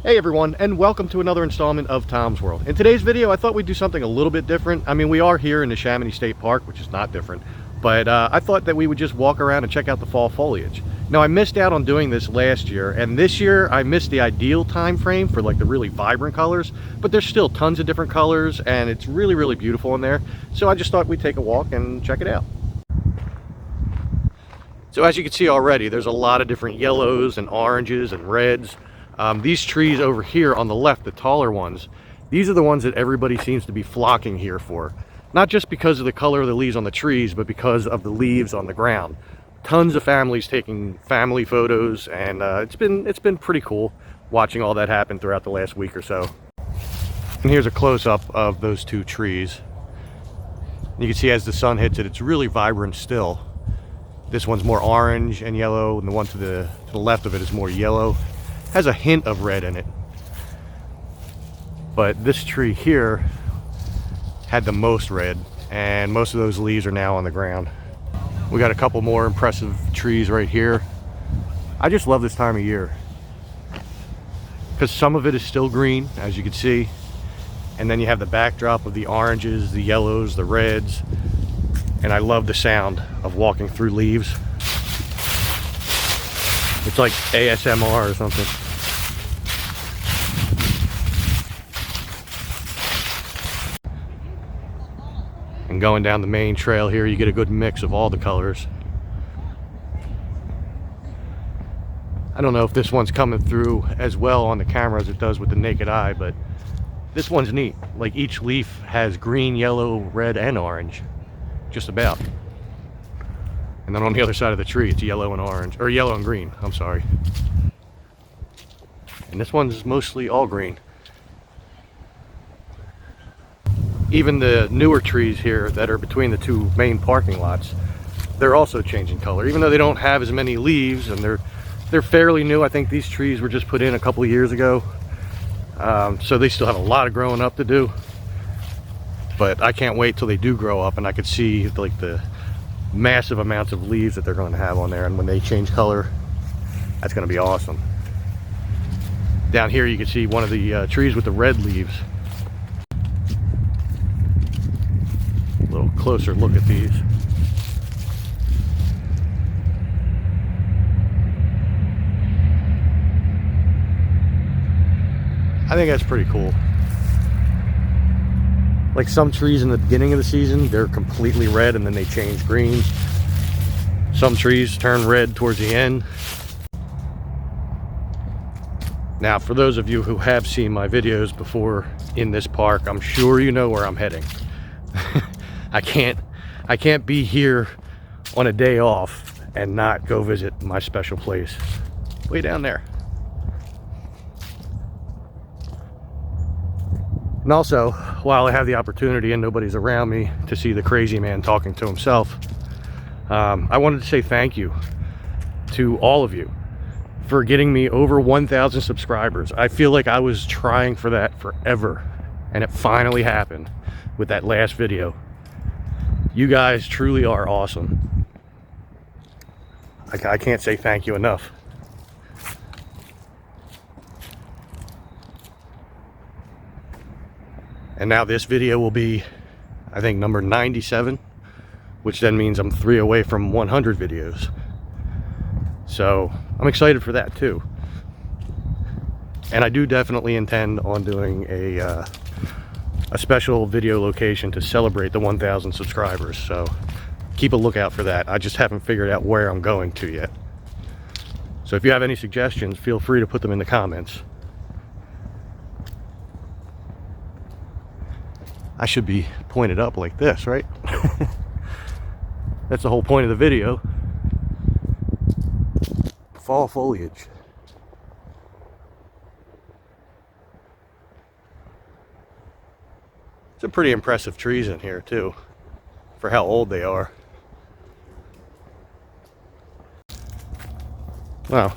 Hey everyone, and welcome to another installment of Tom's World. In today's video, I thought we'd do something a little bit different. I mean, we are here in Neshaminy State Park, which is not different, but I thought that we would just walk around and check out the fall foliage. Now, I missed out on doing this last year, and this year I missed the ideal time frame for like the really vibrant colors, but there's still tons of different colors, and it's really beautiful in there. So I just thought we'd take a walk and check it out. So as you can see already, there's a lot of different yellows and oranges and reds. These trees over here on the left, the taller ones, these are the ones that everybody seems to be flocking here for. Not just because of the color of the leaves on the trees, but because of the leaves on the ground. Tons of families taking family photos, and it's been pretty cool watching all that happen throughout the last week or so. And here's a close-up of those two trees. You can see as the sun hits it, it's really vibrant still. This one's more orange and yellow, and the one to the left of it is more yellow. Has a hint of red in it, but this tree here had the most red, and most of those leaves are now on the ground. We got a couple more impressive trees right here. I just love this time of year because some of it is still green, as you can see, and then you have the backdrop of the oranges, the yellows, the reds, and I love the sound of walking through leaves. It's like ASMR or something. And going down the main trail here, you get a good mix of all the colors. I don't know if this one's coming through as well on the camera as it does with the naked eye, but this one's neat. Like each leaf has green, yellow, red, and orange. Just about. And then on the other side of the tree, it's yellow and orange, or yellow and green, I'm sorry. And this one's mostly all green. Even the newer trees here that are between the two main parking lots, they're also changing color, even though they don't have as many leaves, and they're fairly new. I think these trees were just put in a couple of years ago, so they still have a lot of growing up to do. But I can't wait till they do grow up and I could see like the massive amounts of leaves that they're going to have on there, and when they change color, that's going to be awesome. Down here you can see one of the trees with the red leaves. A little closer look at these. I think that's pretty cool. Like some trees in the beginning of the season, they're completely red and then they change green. Some trees turn red towards the end. Now, for those of you who have seen my videos before in this park, I'm sure you know where I'm heading. I can't be here on a day off and not go visit my special place. Way down there. And also, while I have the opportunity and nobody's around me to see the crazy man talking to himself, I wanted to say thank you to all of you for getting me over 1,000 subscribers. I feel like I was trying for that forever, and it finally happened with that last video. You guys truly are awesome. I can't say thank you enough. And now this video will be, I think, number 97, which then means I'm 3 away from 100 videos. So I'm excited for that too. And I do definitely intend on doing a special video location to celebrate the 1,000 subscribers. So keep a lookout for that. I just haven't figured out where I'm going to yet. So if you have any suggestions, feel free to put them in the comments. I should be pointed up like this, right? That's the whole point of the video. Fall foliage. Some pretty impressive trees in here too, for how old they are. Well,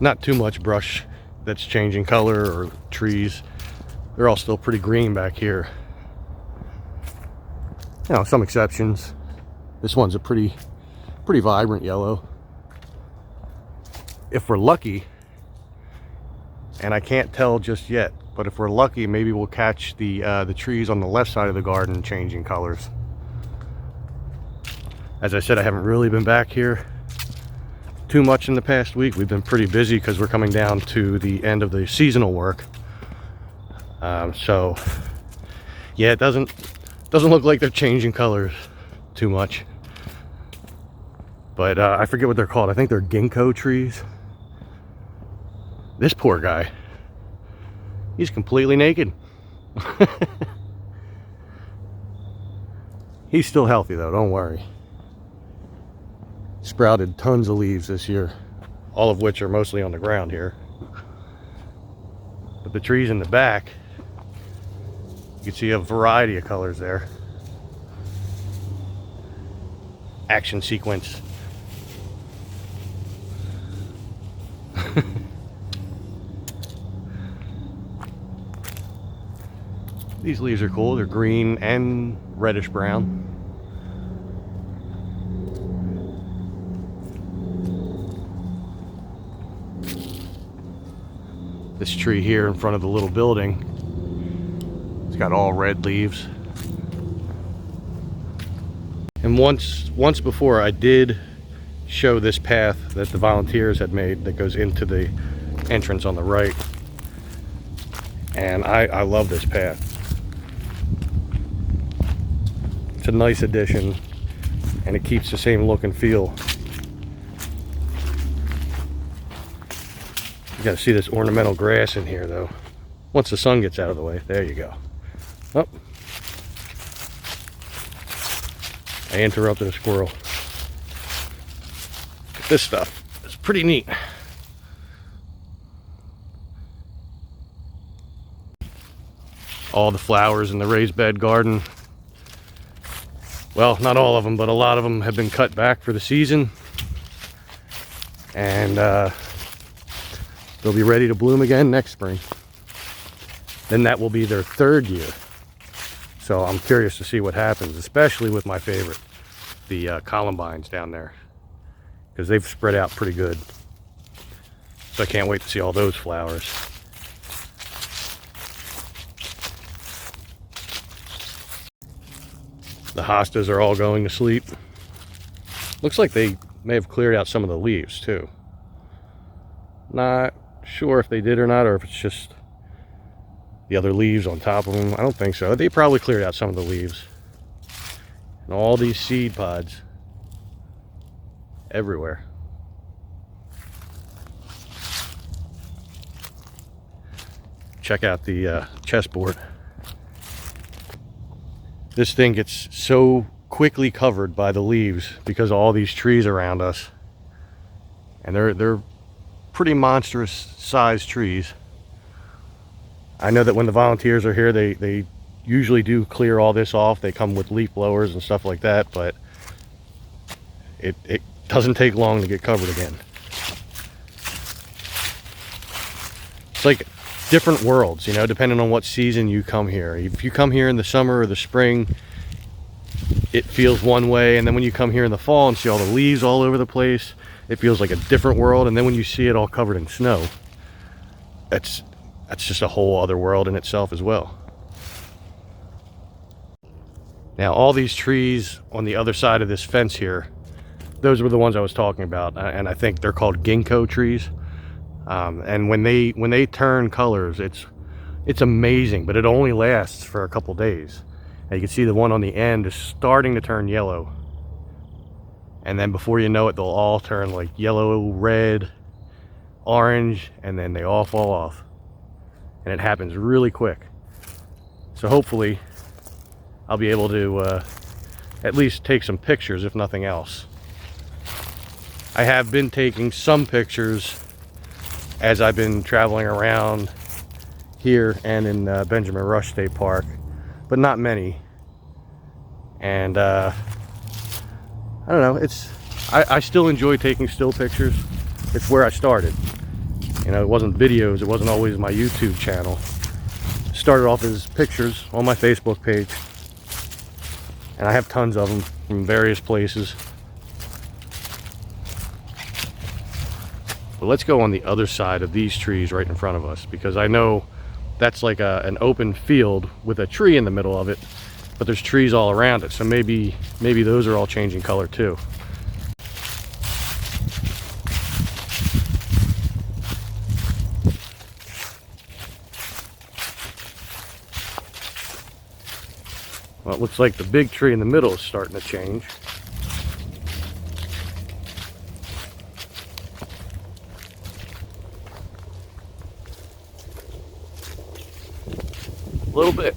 not too much brush that's changing color or trees. They're all still pretty green back here. You know, some exceptions. This one's a pretty vibrant yellow. If we're lucky, and I can't tell just yet. But if we're lucky, maybe we'll catch the trees on the left side of the garden changing colors. As I said, I haven't really been back here too much in the past week. We've been pretty busy because we're coming down to the end of the seasonal work. So yeah, it doesn't look like they're changing colors too much. But I forget what they're called. I think they're ginkgo trees. This poor guy, he's completely naked. He's still healthy though, don't worry. Sprouted tons of leaves this year, all of which are mostly on the ground here. But the trees in the back, you can see a variety of colors there. Action sequence. These leaves are cool. They're green and reddish brown. This tree here in front of the little building, it's got all red leaves. And once before I did show this path that the volunteers had made that goes into the entrance on the right. And I love this path. It's a nice addition, and it keeps the same look and feel. You gotta see this ornamental grass in here though. Once the sun gets out of the way, there you go. Oh, I interrupted a squirrel. This stuff is pretty neat. All the flowers in the raised bed garden. Well, not all of them, but a lot of them have been cut back for the season. And they'll be ready to bloom again next spring. Then that will be their third year. So I'm curious to see what happens, especially with my favorite, the columbines down there, because they've spread out pretty good. So I can't wait to see all those flowers. The hostas are all going to sleep. Looks like they may have cleared out some of the leaves too. Not sure if they did or not, or if it's just the other leaves on top of them. I don't think so. They probably cleared out some of the leaves. And all these seed pods everywhere. Check out the chessboard. This thing gets so quickly covered by the leaves because of all these trees around us. And they're pretty monstrous sized trees. I know that when the volunteers are here, they usually do clear all this off. They come with leaf blowers and stuff like that, but it doesn't take long to get covered again. It's like different worlds, you know, depending on what season you come here. If you come here in the summer or the spring, it feels one way, and then when you come here in the fall and see all the leaves all over the place, it feels like a different world. And then when you see it all covered in snow, that's just a whole other world in itself as well. Now all these trees on the other side of this fence here, those were the ones I was talking about, and I think they're called ginkgo trees. And when they turn colors, it's amazing, but it only lasts for a couple days. And you can see the one on the end is starting to turn yellow, and then before you know it, they'll all turn like yellow, red, orange, and then they all fall off. And it happens really quick. So hopefully I'll be able to at least take some pictures, if nothing else. I have been taking some pictures as I've been traveling around here and in Benjamin Rush State Park, but not many. And I don't know, I still enjoy taking still pictures. It's where I started. You know, it wasn't videos, it wasn't always my YouTube channel. It started off as pictures on my Facebook page, and I have tons of them from various places. But let's go on the other side of these trees right in front of us, because I know that's like an open field with a tree in the middle of it, but there's trees all around it. So maybe those are all changing color too. Well, it looks like the big tree in the middle is starting to change. A little bit.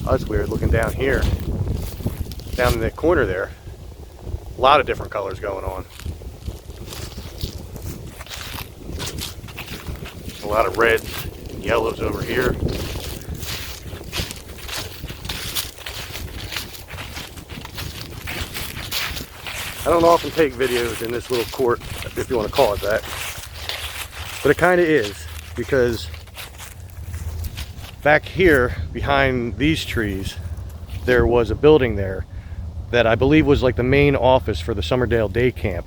Oh, that's weird looking down here. Down in the corner there. A lot of different colors going on. A lot of reds and yellows over here. I don't often take videos in this little court, if you want to call it that, but it kind of is, because back here behind these trees there was a building there that I believe was like the main office for the Summerdale Day Camp,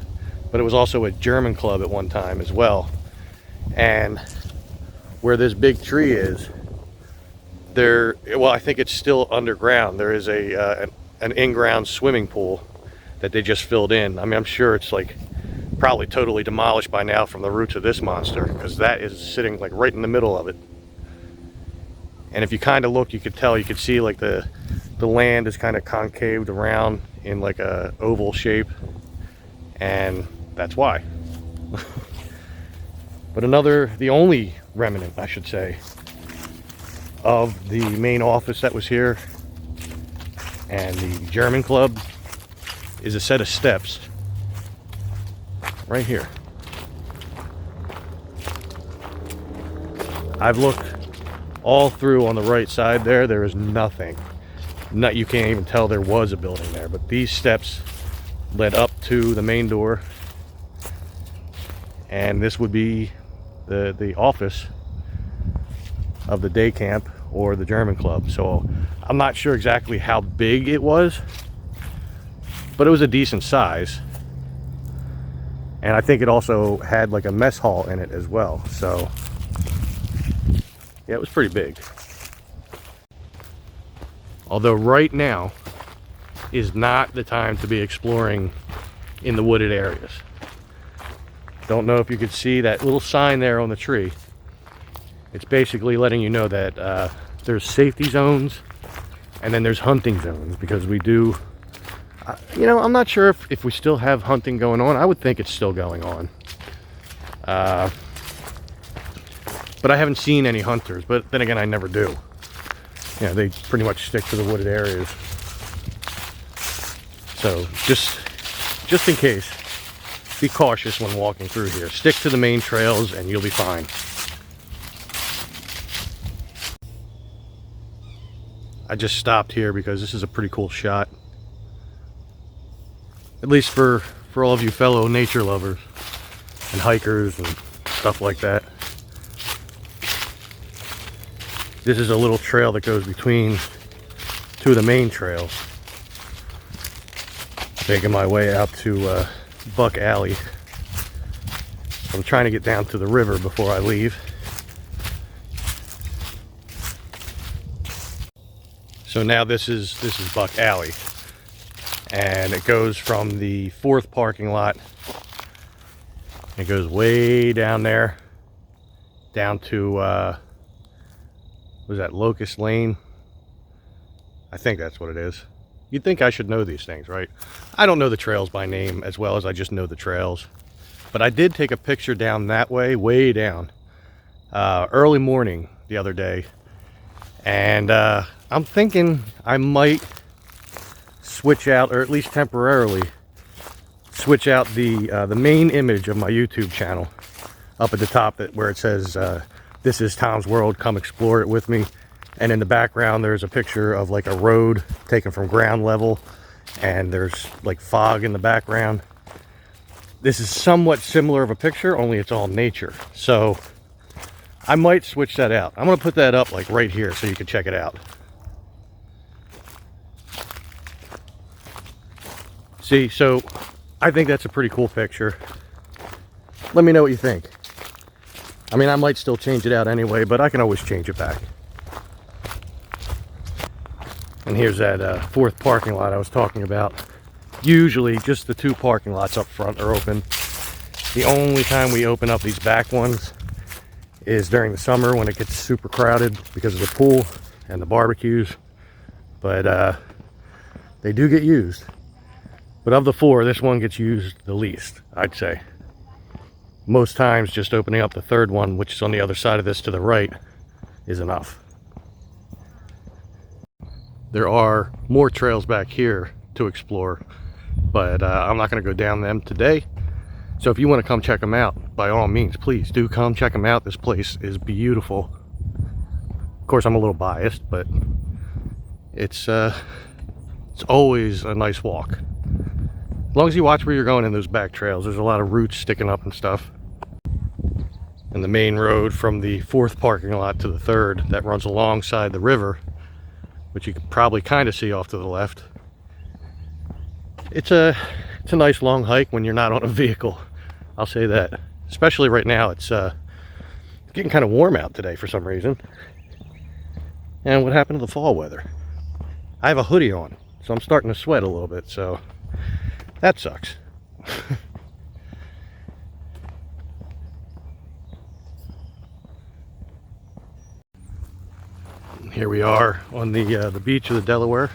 but it was also a German club at one time as well. And where this big tree is, there, well, I think it's still underground. There is an in-ground swimming pool that they just filled in. I mean, I'm sure it's like probably totally demolished by now from the roots of this monster, because that is sitting like right in the middle of it. And if you kind of look, you could tell, you could see like the land is kind of concaved around in like a oval shape, and that's why. But the only remnant, I should say, of the main office that was here and the German club is a set of steps right here. I've looked all through on the right side there. There is nothing. You can't even tell there was a building there, but these steps led up to the main door, and this would be the office of the day camp or the German club. So I'm not sure exactly how big it was, but it was a decent size. And I think it also had like a mess hall in it as well. So yeah, it was pretty big. Although right now is not the time to be exploring in the wooded areas. Don't know if you could see that little sign there on the tree. It's basically letting you know that there's safety zones and then there's hunting zones, because we do, you know, I'm not sure if we still have hunting going on. I would think it's still going on. But I haven't seen any hunters, but then again, I never do. Yeah, they pretty much stick to the wooded areas. So just in case, be cautious when walking through here. Stick to the main trails and you'll be fine. I just stopped here because this is a pretty cool shot. At least for all of you fellow nature lovers and hikers and stuff like that. This is a little trail that goes between two of the main trails. Making my way out to Buck Alley. I'm trying to get down to the river before I leave. So now this is Buck Alley, and it goes from the 4th parking lot. It goes way down there, down to was that Locust Lane? I think that's what it is. You'd think I should know these things, right? I don't know the trails by name as well as I just know the trails. But I did take a picture down that way down, early morning the other day. And I'm thinking I might switch out, or at least temporarily, switch out the main image of my YouTube channel up at the top where it says, "This is Tom's World, come explore it with me." And in the background there's a picture of like a road taken from ground level, and there's like fog in the background. This is somewhat similar of a picture, only it's all nature. So I might switch that out. I'm gonna put that up like right here so you can check it out. See, so I think that's a pretty cool picture. Let me know what you think. I mean, I might still change it out anyway, but I can always change it back. And here's that fourth parking lot I was talking about. Usually just the 2 parking lots up front are open. The only time we open up these back ones is during the summer when it gets super crowded because of the pool and the barbecues. But they do get used. But of the 4, this one gets used the least, I'd say. Most times just opening up the 3rd one, which is on the other side of this to the right, is enough. There are more trails back here to explore, but I'm not going to go down them today. So if you want to come check them out, by all means, please do come check them out. This place is beautiful. Of course, I'm a little biased, but it's always a nice walk. As long as you watch where you're going in those back trails, there's a lot of roots sticking up and stuff. And the main road from the 4th parking lot to the 3rd that runs alongside the river, which you can probably kind of see off to the left. It's a nice long hike when you're not on a vehicle. I'll say that. Especially right now, it's getting kind of warm out today for some reason. And what happened to the fall weather? I have a hoodie on, so I'm starting to sweat a little bit, so that sucks. Here we are on the beach of the Delaware.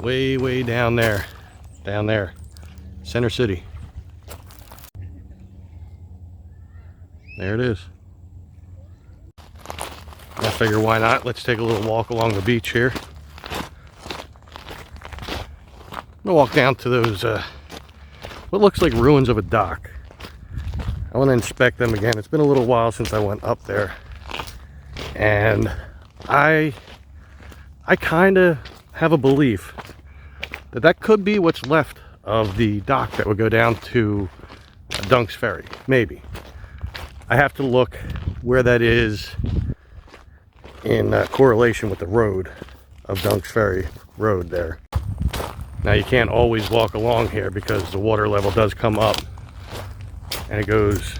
Way down there, Center City. There it is. I figure why not? Let's take a little walk along the beach here. I'm gonna walk down to those what looks like ruins of a dock. I want to inspect them again. It's been a little while since I went up there, and I kind of have a belief that that could be what's left of the dock that would go down to Dunk's Ferry. Maybe. I have to look where that is in correlation with the road of Dunk's Ferry Road there. Now you can't always walk along here because the water level does come up, and it goes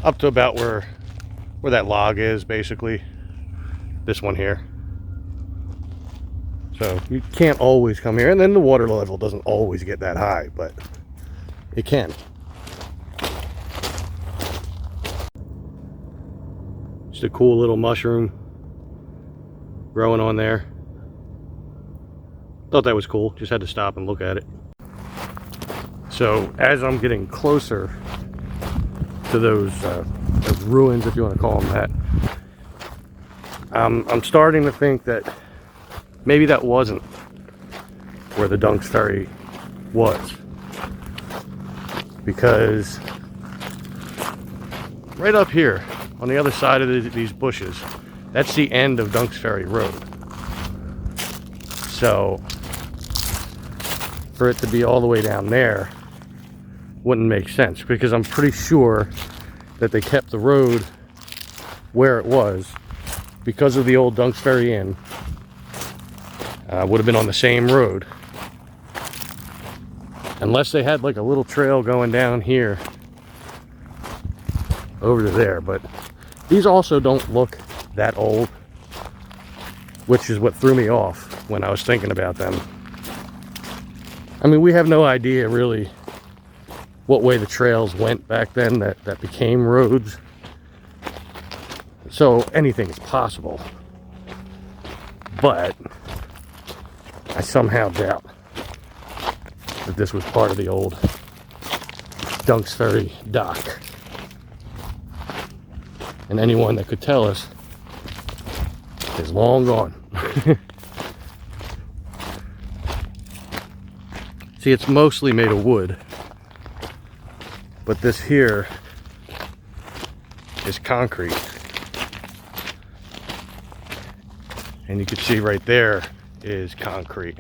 up to about where that log is, basically. This one here. So you can't always come here, and then the water level doesn't always get that high, but it can. Just a cool little mushroom growing on there. Thought that was cool. Just had to stop and look at it. So as I'm getting closer to those ruins, if you want to call them that, I'm starting to think that maybe that wasn't where the Dunk's Ferry was, because right up here on the other side of these bushes, that's the end of Dunk's Ferry Road. So for it to be all the way down there wouldn't make sense, because I'm pretty sure that they kept the road where it was because of the old Dunk's Ferry Inn. Would have been on the same road, unless they had like a little trail going down here over to there. But these also don't look that old, which is what threw me off when I was thinking about them. I mean, we have no idea really what way the trails went back then that became roads. So anything is possible. But I somehow doubt that this was part of the old Dunk's Ferry dock. And anyone that could tell us is long gone. See, it's mostly made of wood, but this here is concrete. And you can see right there is concrete.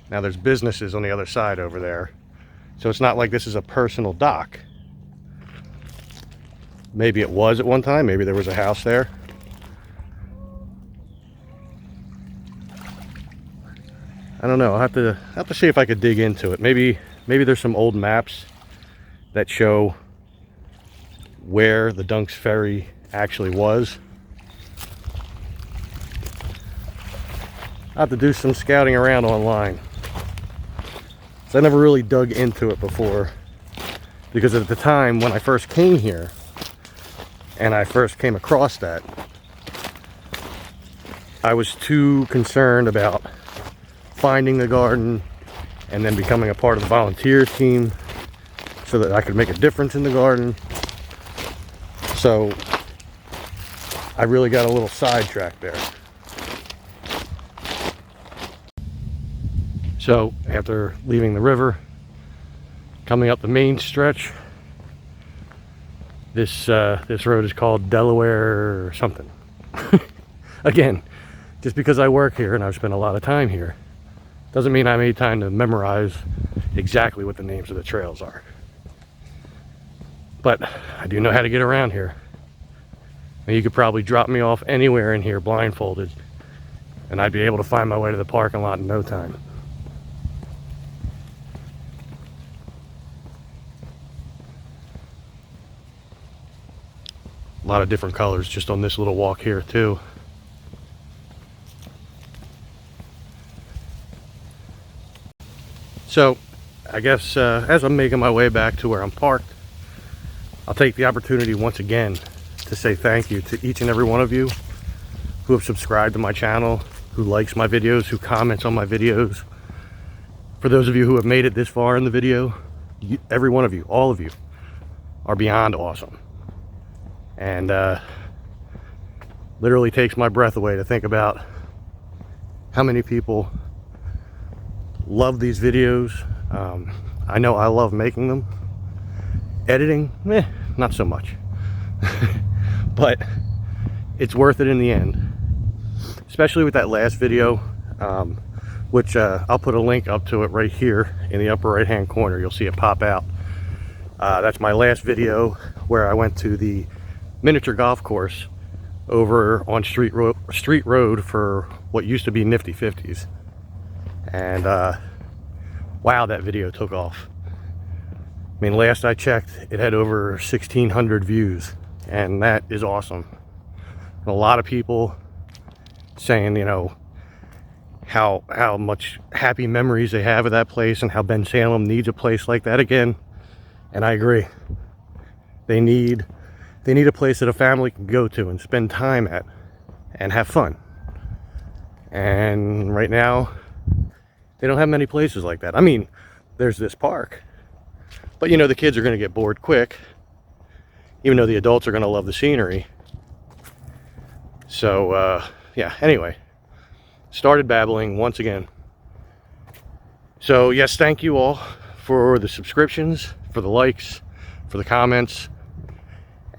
Now there's businesses on the other side over there, So it's not like this is a personal dock. Maybe it was at one time. Maybe there was a house there. I don't know. I'll have to see if I could dig into it. Maybe there's some old maps that show where the Dunks Ferry actually was. I'll have to do some scouting around online. So I never really dug into it before, because at the time when I first came here and I first came across that, I was too concerned about finding the garden and then becoming a part of the volunteer team so that I could make a difference in the garden. So I really got a little sidetracked there. So after leaving the river, coming up the main stretch, this road is called Delaware or something. Again, just because I work here and I've spent a lot of time here doesn't mean I made time to memorize exactly what the names of the trails are. But I do know how to get around here. And you could probably drop me off anywhere in here blindfolded and I'd be able to find my way to the parking lot in no time. A lot of different colors just on this little walk here too. So I guess as I'm making my way back to where I'm parked, I'll take the opportunity once again to say thank you to each and every one of you who have subscribed to my channel, who likes my videos, who comments on my videos. For those of you who have made it this far in the video, every one of you, all of you, are beyond awesome. And literally takes my breath away to think about how many people love these videos. I know I love making them. Editing, not so much. But it's worth it in the end. Especially with that last video, which I'll put a link up to it right here in the upper right hand corner. You'll see it pop out. That's my last video where I went to the miniature golf course over on Street Road for what used to be Nifty 50s. And wow, that video took off. I mean, last I checked, it had over 1,600 views, and that is awesome. And a lot of people saying, you know, how much happy memories they have of that place and how Bensalem needs a place like that again. And I agree. They need a place that a family can go to and spend time at and have fun. And right now, they don't have many places like that. I mean, there's this park, but you know, the kids are going to get bored quick, even though the adults are going to love the scenery. So, yeah, anyway, started babbling once again. So, yes, thank you all for the subscriptions, for the likes, for the comments,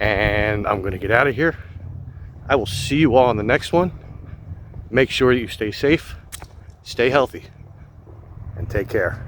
and I'm going to get out of here. I will see you all on the next one. Make sure that you stay safe, stay healthy, and take care.